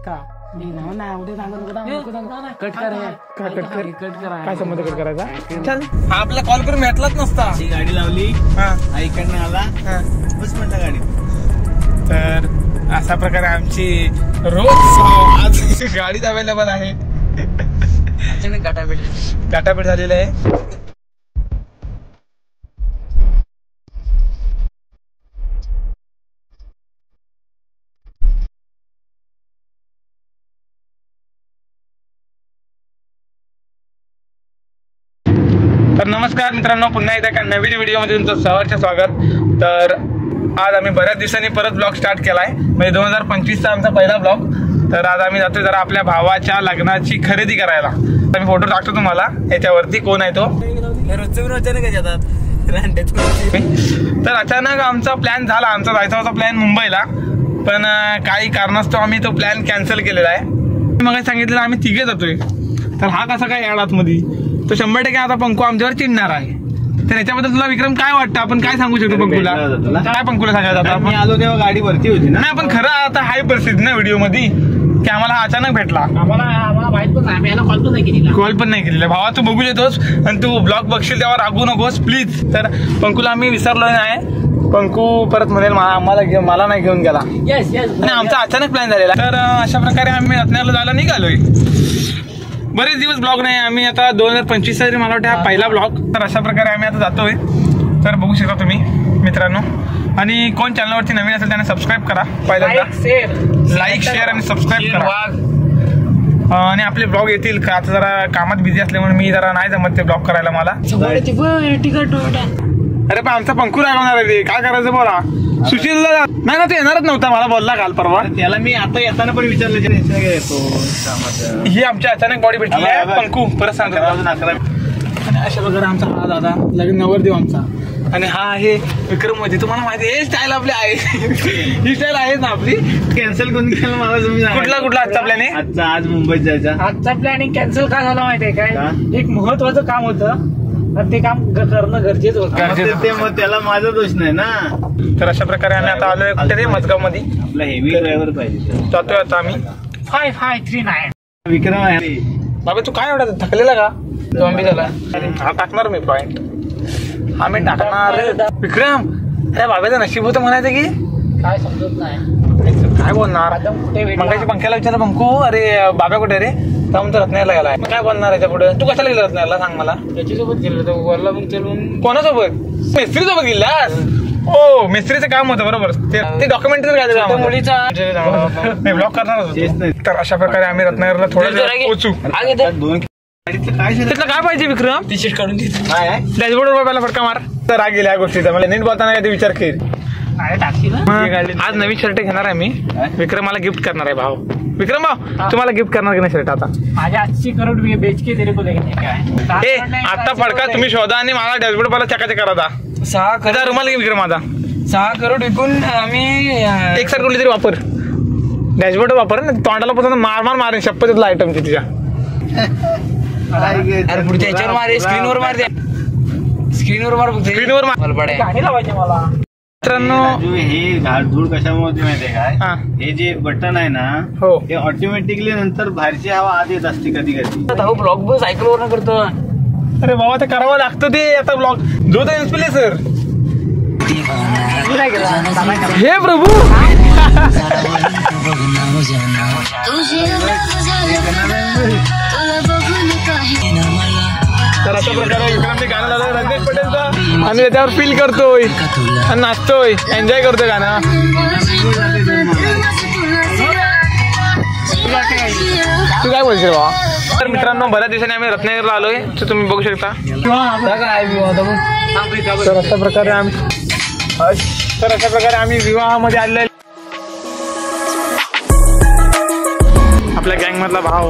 का कट करा काय संबंध कट करायचा? चल हा आपला कॉल करून भेटलाच नसता. ही गाडी लावली इकडनं आला बस म्हटलं गाडी. तर अशा प्रकारे आमची रोज आज गाडीच अवेलेबल आहे. गाठाभेट झालेली आहे. तर नमस्कार मित्रांनो, पुन्हा एकदा एका नवीन व्हिडिओमध्ये तुमचं सहर्ष स्वागत. तर आज आम्ही बऱ्याच दिवसांनी परत ब्लॉग स्टार्ट केलाय, म्हणजे 2025चा आमचा पहिला ब्लॉग. तर आज आम्ही जातोय जरा आपल्या भावाच्या लग्नाची खरेदी करायला. आम्ही फोटो टाकतो तुम्हाला याच्यावरती. कोण आहे तो? तर अचानक आमचा प्लॅन झाला, आमचा जायचा होता प्लॅन मुंबईला, पण काही कारणास्तव आम्ही तो प्लॅन कॅन्सल केलेला आहे. मग सांगितलं आम्ही तिघे जातोय, तर हा कसा काय याडात मध्ये तो 100% आता पंकू आमच्यावर चिडणार आहे. तर याच्याबद्दल तुला विक्रम काय वाटतं? आपण काय सांगू शकतो पंकूला? काय पंकूला सांगायचं आता? आपण आलो तेव्हा गाडी भरती होती ना. नाही, आपण खरं आता हाय परिस्थिती ना व्हिडिओ मध्ये की आम्हाला अचानक भेटला. आम्हाला माहित पण नाही, कॉल पण नाही केलेला. कॉल पण नाही केलेला. भावा तू बघू येतोस आणि तू ब्लॉग बघशील तेव्हा रागू नकोस प्लीज. तर पंकूला आम्ही विसरलो नाही. पंकू परत म्हणेल मला नाही घेऊन गेला. आणि आमचा अचानक प्लॅन झालेला. तर अशा प्रकारे आम्ही रत्नागिरीला जायला निघालोय. बरेच दिवस ब्लॉग नाही. आम्ही आता 2025 साली मला वाटतं हा पहिला ब्लॉग. तर अशा प्रकारे आम्ही आता जातोय. तर बघू शकता तुम्ही मित्रांनो. आणि कोण चॅनलवरती नवीन असेल त्याने सबस्क्राईब करा. पहिल्यांदा लाईक शेअर आणि सबस्क्राईब करा. आणि आपले ब्लॉग येतील का? आता जरा कामात बिझी असल्यामुळे मी जरा नाही जमत ते ब्लॉग करायला मला. अरे पण आमचा पंकू रागवणार आहे ते. काय करायचं बोला? सुशील नाही ना, तो येणारच नव्हता. मला बोलला काल परवा. त्याला मी आता येताना पण विचारलं ही आमची अचानक बॉडी भेटली आहे. पंकू परत सांगतो. आणि अशा प्रकारे आमचा हा दादा लग्न नवरदेव आमचा. आणि हा आहे विक्रम मध्ये. तुम्हाला माहिती आहे स्टाईल आपली आहे. ही स्टाईल आहे ना आपली. कॅन्सल करून केलं मला. कुठला आजचा प्लॅन आहे? आज मुंबईत जायचा. आजचा प्लॅनिंग कॅन्सल का झाला माहितीये काय? एक महत्वाचं काम होतं, ते काम करणं गरजेचं होतं. मग त्याला माझा दोष नाही ना. तर अशा प्रकारे आम्ही आता आलोय कुठे मजगाव मध्ये. आपला हेवी ड्रायव्हर पाहिजे. जातोय आता आम्ही. 5539 विक्रम आहे. बाबा तू काय एवढा थकलेला का? जॉम्बी झाला. हा टाकणार मी पॉइंट. आम्ही टाकणार विक्रम. अरे बाबाचं नशीब होतं म्हणायचं की काय समजत नाही. काय बोलणार? मंगाची पंख्याला विचारलं पंकू अरे बाबा कुठे रे? तर म्हणतो रत्नागिरीला गेलाय. काय बोलणार याच्या पुढे? तू कशाला गेला रत्नागिरीला सांग मला. त्याच्यासोबत गेलो तो वरला मग चलून. कोणासोबत? मिस्त्री सोबत गेलास? हो मिस्त्रीचं काम होतं बरोबर. ते डॉक्युमेंटरी काय मुलीचा ब्लॉक करणार होतो. तर अशा प्रकारे आम्ही रत्नागिरीला थोडं पोहोचू. तिथलं काय पाहिजे विक्रम? टी शर्ट काढून देतो. डॅशबोर्ड वर पहिला फटका मार. तर राग गेला या गोष्टीचा. मला नीट बोलताना काय ते विचार कर. आज नवीन शर्ट घेणार आहे मी. विक्रम मला गिफ्ट करणार आहे भाऊ. विक्रम भाऊ तुम्हाला गिफ्ट करणार की नाही शर्ट? आता माझ्या 80 करोड बेच के तेरे को देंगे काय? आता फडका तुम्ही शोधा आणि मला डॅशबोर्ड पहिला चकाचक करा. 6 रुमाल विक्रम माझा 6 करोड विकून आम्ही एक सर कुठली तरी वापर. डॅशबोर्ड वापर ना. तोंडाला पासून मारेन शपथ आयटमची तुझ्या. अरे पुढच्या याच्यावर मारे. स्क्रीनवर मार द्या. स्क्रीनवर मार. गाणी लावायची मला. मित्रांनो हे झाडझूड कशामुळे माहितीये काय? हे जे बटन आहे ना हो हे ऑटोमॅटिकली नंतर बाहेरची हवा आत येत असते कधी कधी. ब्लॉग बस सायकलवर करतो. अरे बाबा ते करावं लागतं ते. आता ब्लॉग जो तर इन्फ्लुएन्सर. हे प्रभू तर अशा प्रकारे विक्रमने गाणं लावलं रणजित पटेलचं. आणि त्याच्यावर फील करतोय आणि नाचतोय, एन्जॉय करतोय गाणं. तू काय बोलशील बाबा? तर मित्रांनो बऱ्याच दिवसांनी आम्ही रत्नागिरीला आलोय. तर तुम्ही बघू शकता. तर अशा प्रकारे आम्ही विवाहामध्ये आलेलो. आपल्या गँग मधला भाव,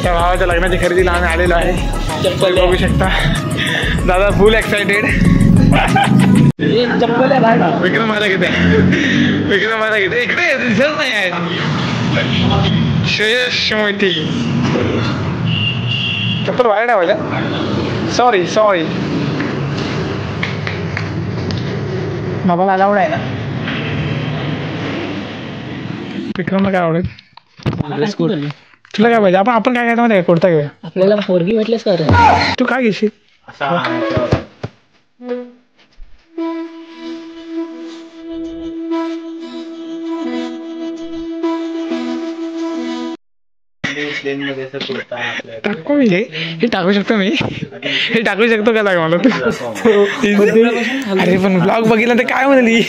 त्या भावाच्या लग्नाची खरेदीला आम्ही आलेलो आहे. बघू शकता दादा फुल एक्साइटेड. विक्रम मला किती इकडे दिसत नाही आहे. श्रेयस मोहिती चप्पल वाईट आहे. सॉरी बाबाला अलाउड आहे ना? विक्रमला काय आवडेल? Dress code. तुला काय पाहिजे? आपण काय घ्यायचं माहिती कुर्ता घेऊया. आपल्याला पोरगी भेटले सर. तू काय घेशील? टाकू मी हे टाकू शकतो मी हे टाकू शकतो का मला तू? अरे पण ब्लॉग बघितला तर काय म्हणाली?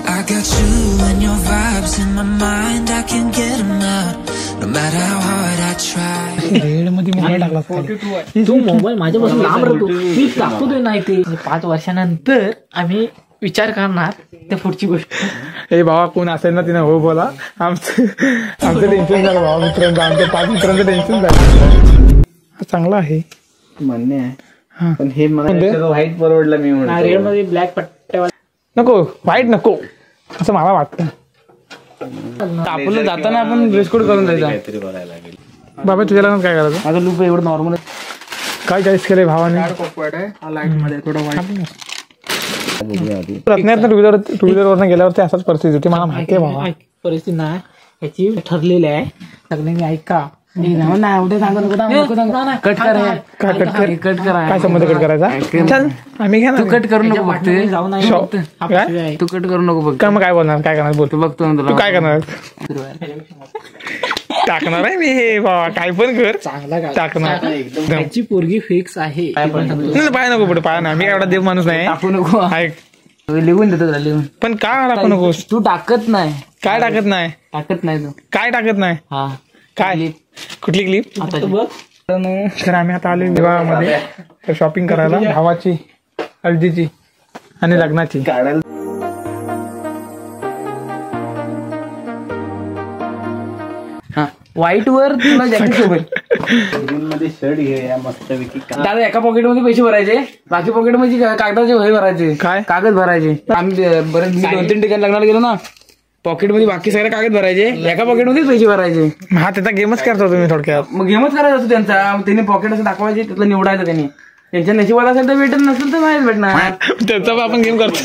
I got you and your vibes in my mind. I can't get them out, no matter how hard I try. Red मध्ये मोबाईल टाकला. तू मोबाईल माझ्यापासून लांब राहतो. मी दाखवतोय नाही ते. 5 वर्षानंतर आम्ही विचार करणार त्या पुढची गोष्ट. हे भावा कोण असेल ना तिने हो बोला. आमचं टेन्शन झालं भावा मित्रांचं. आमच्या 5 मित्रांचं टेन्शन झालं. चांगला आहे म्हणणे आहे पण हे मला व्हाईट परवडला. मी म्हणतो रेड मध्ये ब्लॅक पट्ट्या नको व्हाईट नको असं मला वाटतं. आपण जाताना आपण ड्रेस कोड करून जायचा. काहीतरी बघायला लागेल. बाबा तुझ्या लग्नात काय करायचं? माझं लुक एवढं नॉर्मल काय चॉईस केलंय भावाने? रत्नात टू व्हीलर वरनं गेल्यावरती असाच परिस्थिती होती. मला माहिती आहे भावा. परिस्थिती नाही ह्याची ठरलेली आहे. सगळ्यांनी ऐका. कट करा. काय संबंध कट करायचा? चल आम्ही घ्या ना. कट करू नको बघते. जाऊ नाही तू कट करू नको बघ. काय मग काय बोलणार? काय करणार बोल. बघतो तू काय करणार? टाकणार आहे मी हे बाबा. काय पण कर टाकणार. त्याची पोरगी फिक्स आहे. पाय नको पुढे पाय ना. मी एवढा देव माणूस नाही. टाकू नको. ऐक लिहून देतो तुला लिहून. पण काय टाकू नकोस? तू टाकत नाही. काय टाकत नाही? टाकत नाही तू. काय टाकत नाही? हा काय कुठली क्लिप? आता बघ. तर आम्ही आता आलो विवाहामध्ये शॉपिंग करायला. भावाची हळदीची आणि लग्नाची. व्हाईट वर तुला जॅकेट सोबत मध्ये शर्ट घे मस्तपैकी. दादा एका पॉकेट मध्ये पैसे भरायचे. बाकी पॉकेट मध्ये कागदाचे वही भरायचे. काय कागद भरायचे. आम्ही बरेच 2-3 ठिकाणी लग्नाला गेलो ना. पॉकेट मध्ये बाकी सगळे कागद भरायचे. एका पॉकेट मध्येच पैसे भरायचे. हा त्याचा गेमच करतो तुम्ही थोडक्यात. मग गेमच करायचा असतो त्यांचा. त्यांनी पॉकेट असं दाखवायचे. त्यातलं निवडायचं त्यांनी. त्यांच्या नशिबात असेल तर भेटत नसेल तर नाही भेटणार. त्याचा आपण गेम करतो.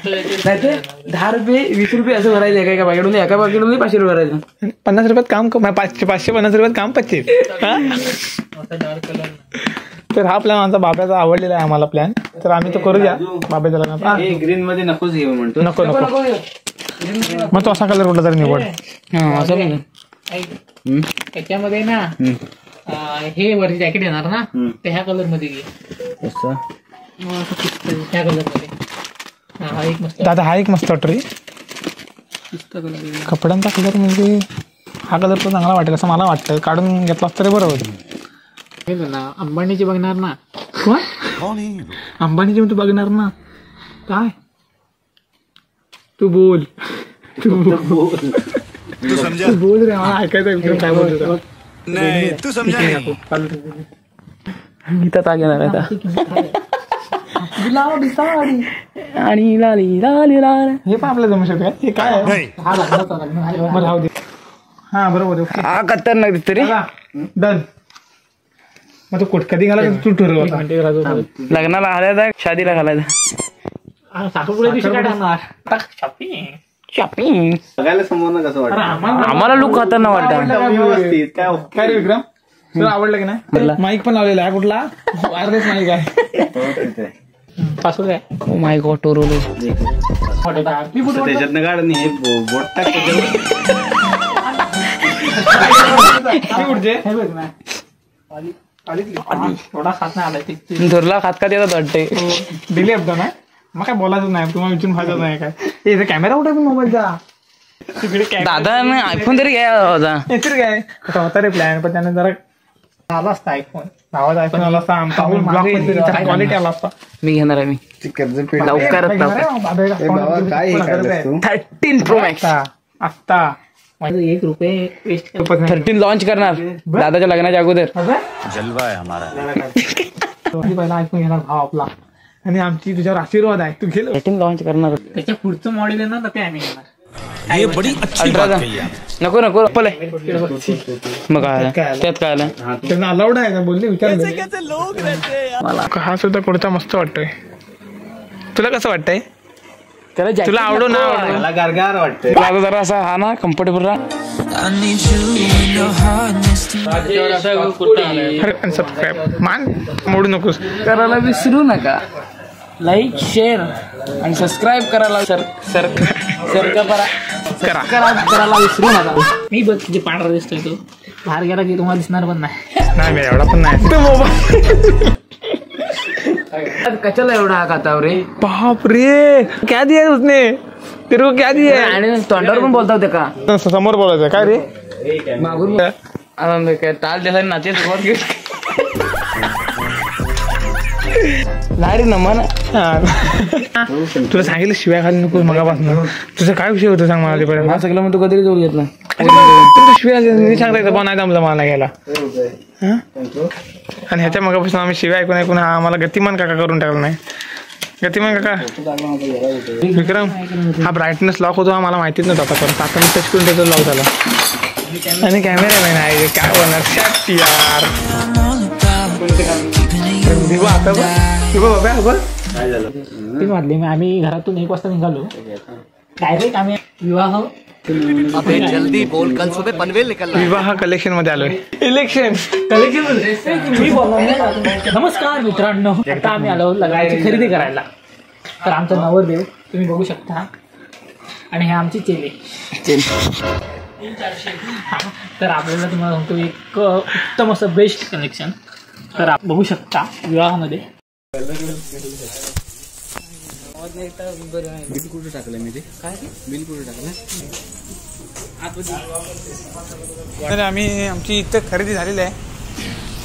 नाही ते 10 रुपये 20 रुपये असं भरायचं. एका पॉकेट मध्ये 500 रुपये भरायचं. 50 रुपयात काम 550 रुपयात काम 25. तर हा प्लॅन आमचा बाब्याचा आवडलेला आहे आम्हाला प्लॅन. तर आम्ही तो करूया बाब्याच्या लग्नात. ग्रीन मध्ये नकोच घेऊ म्हणतो. नको नको मग तो असा कलर कुठला तरी निवड. असं त्याच्यामध्ये ना हे वरती जॅकेट येणार ना. ते ह्या कलर मध्ये घे. ह्या कलर मध्ये. दादा हा एक मस्त वाटतो रे. कपड्यांचा कलर म्हणजे हा कलर तो चांगला वाटेल असं मला वाटतं. काढून घेतला तरी बरं होतं. अंबानीची बघणार ना. अंबानीची तू बघणार ना. काय तू बोल. तू बोल रे. मला ऐकायचं काय बोलतो. तू समजा गीता ताग येणार आता. आणि लाली लाली लाल हे पण आपल्याला जमू शकत. हे काय आहे? राहू दे. हा बरोबर. हा खतरनाक दिसतो रे. डन. मग तो कधी घालायचं तू ठरव. लग्नाला घालायचा शादीला घालायचा. शॉपिंग बघायला समोर कसं वाटतं? आम्हाला लुक खतरनाक वाटतं. काय रे विक्रम तुला आवडलं की नाही? माईक पण लावलेला आहे. कुठला वायरलेस माईक आहे. पासून काय? ओ माय गॉड टोरोलो. त्याच्यातनं काढ आणि हे बोट टाक. धरला खात का त्याचा वाटते. दिली अपदा ना. मग काय बोलायचं नाही. तुम्हाला विचारून फायदा नाही काय. कॅमेरा कुठे पण मोबाईलचा तिकडे. दादा आयफोन तरी घ्या होता. काय होता रे प्लॅन. पण त्याने जरा आला असता आयफोन. नावाचा आयफोन आला असता. आमचा क्वालिटी आला असता. मी घेणार आहे. मी लवकर 13 प्रो मॅक्स आता $1 वेस्ट. 13 लॉन्च करणार दादाच्या लग्नाच्या अगोदर. जलवा आहे हमारा. पहिला आयफोन घेणार भाव आपला. आणि आमची तुझ्यावर आशीर्वाद आहे. तू गेलो 13 लॉन्च करणार. त्याच्या पुढचं मॉडेल आहे ना ते आम्ही घेणार. ये बड़ी अच्छी बात कही है. नको नको पल मग काय त्यात काय आलं त्यांना अलाउड आहे का बोलले विचार मला हा सुद्धा कुर्ता मस्त वाटतोय. तुला कसं वाटतंय? तुला आवडू ना मला गारगार वाटतंय. माझा जरा असा हा ना कम्फर्टेबल राहा. सबस्क्राईब मान मोडू नकोस. करायला विसरू नका. लाईक शेअर आणि सबस्क्राईब करायला करायला विसरू नका. मी बघ जे पांढरा दिसतोय तो बाहेर गेला की तुम्हाला दिसणार पण नाही. मी एवढा पण नाही. तो मोबाईल कशाला एवढा खाता रे? बाप रे क्या दिया उसने तेरे को क्या दिया? आणि तोंडावर पण बोलता होते का? समोर बोलायचं काय रे? मागून काय टाल द्यायला नाचे नाही रे नमन. तुला सांगितलं शिव्या खाली नको मगापासून. तुझं काय विषय होतं सांग मला ते सगळं मग तू कधी जोड घेतला शिव्या सांगता येतं पण नाही जमलं मला घ्यायला. आणि ह्याच्या मगापासून आम्ही शिव्या ऐकून हा आम्हाला गतिमान काका करून टाकला नाही. गतिमान काका विक्रम हा ब्राईटनेस लॉक होतो हा मला माहितीच नव्हता परत आता मी टच करून त्याचा लॉक झाला. आणि कॅमेरामॅन आहे काय बोलणार शॅट यार. आम्ही घरातून 1 वाजता निघालो डायरेक्ट आम्ही विवाह जल्दी बोल कल सुबह पनवेल निकलना. विवाह कलेक्शन मध्ये आलोय. इलेक्शन नमस्कार मित्रांनो. आता आम्ही आलो लग्नाची खरेदी करायला. तर आमचा नवरदेव तुम्ही बघू शकता आणि हे आमची चेले. तर आपल्याला तुम्हाला सांगतो एक उत्तम असं बेस्ट कलेक्शन. तर आप बघू शकता विवाहामध्ये बिल कुठे टाकलं मी ते काय बिल कुठे टाकलं. तर आम्ही आमची इथं खरेदी झालेली आहे.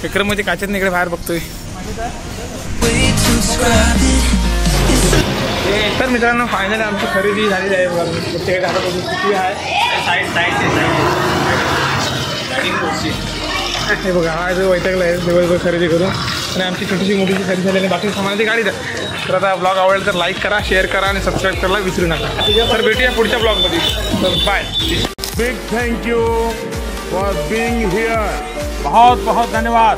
विक्रम मध्ये काचेत इकडे बाहेर बघतोय. तर मित्रांनो फायनली आमची खरेदी झालेली आहे. प्रत्येकाच्या हातात किती आहे हे बघा. हा जो वैतागला आहे दिवसभर खरेदी करून आणि आमची छोटीशी मोठीची खरेदी झाली आणि बाकी सामानाची गाडी द्या. तर आता ब्लॉग आवडला तर लाईक करा शेअर करा आणि सबस्क्राईब करायला विसरू नका. तर भेटूया पुढच्या ब्लॉगमध्ये. तर bye. Big thank you for being here. बहुत बहुत धन्यवाद.